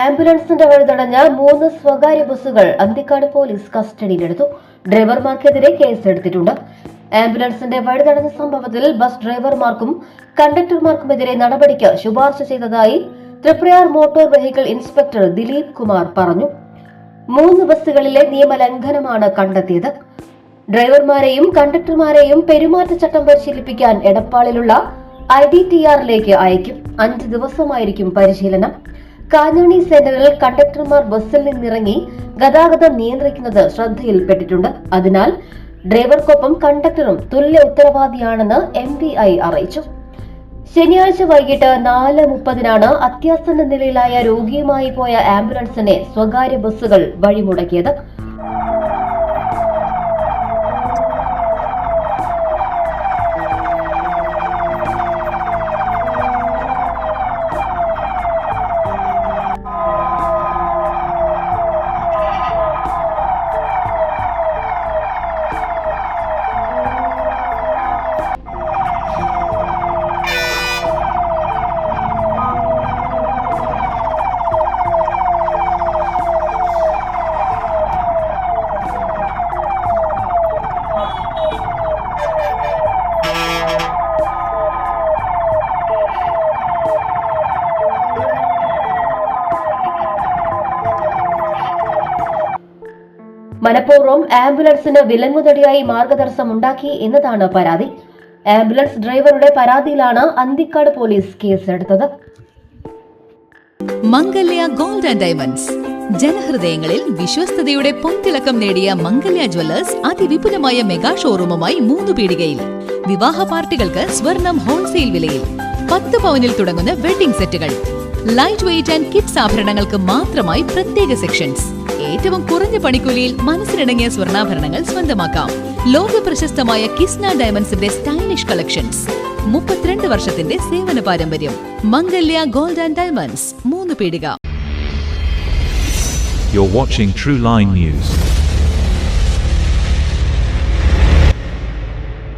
ആംബുലൻസിന്റെ വഴിതടഞ്ഞ 3 സ്വകാര്യ ബസ്സുകൾ അന്തിക്കാട് പോലീസ് കസ്റ്റഡിയിലെടുത്തു. ഡ്രൈവർമാർക്കെതിരെ കേസെടുത്തിട്ടുണ്ട്. ആംബുലൻസിന്റെ വഴിതടഞ്ഞ സംഭവത്തിൽ ബസ് ഡ്രൈവർമാർക്കും കണ്ടക്ടർമാർക്കുമെതിരെ നടപടിക്ക് ശുപാർശ ചെയ്തതായി Thriprayar motor vehicle inspector Dileep Kumar പറഞ്ഞു. 3 ബസ്സുകളിലെ നിയമലംഘനമാണ് കണ്ടെത്തിയത്. ഡ്രൈവർമാരെയും കണ്ടക്ടർമാരെയും പെരുമാറ്റച്ചട്ടം പരിശീലിപ്പിക്കാൻ എടപ്പാളിലുള്ള IDTR-ലേക്ക് അയക്കും. 5 ദിവസമായിരിക്കും പരിശീലനം. കാഞ്ഞാണി സെന്ററിൽ കണ്ടക്ടർമാർ ബസ്സിൽ നിന്നിറങ്ങി ഗതാഗതം നിയന്ത്രിക്കുന്നത് ശ്രദ്ധയിൽപ്പെട്ടിട്ടുണ്ട്. അതിനാൽ ഡ്രൈവർക്കൊപ്പം കണ്ടക്ടറും തുല്യ ഉത്തരവാദിയാണെന്ന് MVI അറിയിച്ചു. ശനിയാഴ്ച വൈകിട്ട് 4:30-നാണ് അത്യാസന്ന നിലയിലായ രോഗിയുമായി പോയ ആംബുലൻസിനെ സ്വകാര്യ ബസ്സുകൾ വഴിമുടക്കിയത്. മനഃപൂർവ്വം ആംബുലൻസിന് വിലങ്ങുതടിയായി മാർഗതടസ്സമുണ്ടാക്കി എന്നതാണ് പരാതി. ആംബുലൻസ് ഡ്രൈവറുടെ പരാതിയിലാണ് അന്തിക്കാട് പോലീസ് കേസെടുത്തത്. മംഗല്യ ഗോൾഡ് ആൻഡ് ഡയമണ്ട്സ് ജനഹൃദയങ്ങളിൽ വിശ്വസ്തയുടെ പൊൻതിളക്കം നേടിയ മംഗല്യ ജ്വല്ലേഴ്സ് അതിവിപുലമായ മെഗാ ഷോറൂമുമായി 3 പീടികയിൽ. വിവാഹ പാർട്ടികൾക്ക് സ്വർണം ഹോൾസെയിൽ വിലയിൽ. 10 പവനിൽ തുടങ്ങുന്ന വെഡിംഗ് സെറ്റുകൾ, ലൈറ്റ് വെയ്റ്റ് ആൻഡ് കിഡ്സ് ആഭരണങ്ങൾക്ക് മാത്രമായി പ്രത്യേക സെക്ഷൻസ്. ഏറ്റവും കുറഞ്ഞ പണിക്കൂലിയിൽ മനസ്സിനിണങ്ങിയ സ്വർണ്ണാഭരണങ്ങൾ സ്വന്തമാക്കാം. ലോക പ്രശസ്തമായ കിസ്ന ഡയമണ്ട്സിന്റെ സ്റ്റൈലിഷ് കളക്ഷൻസ്. 32 വർഷത്തിന്റെ സേവന പാരമ്പര്യം. മംഗല്യ ഗോൾഡ് ആൻഡ് ഡയമണ്ട്സ്, 3 പീടിക. You're watching True Line News.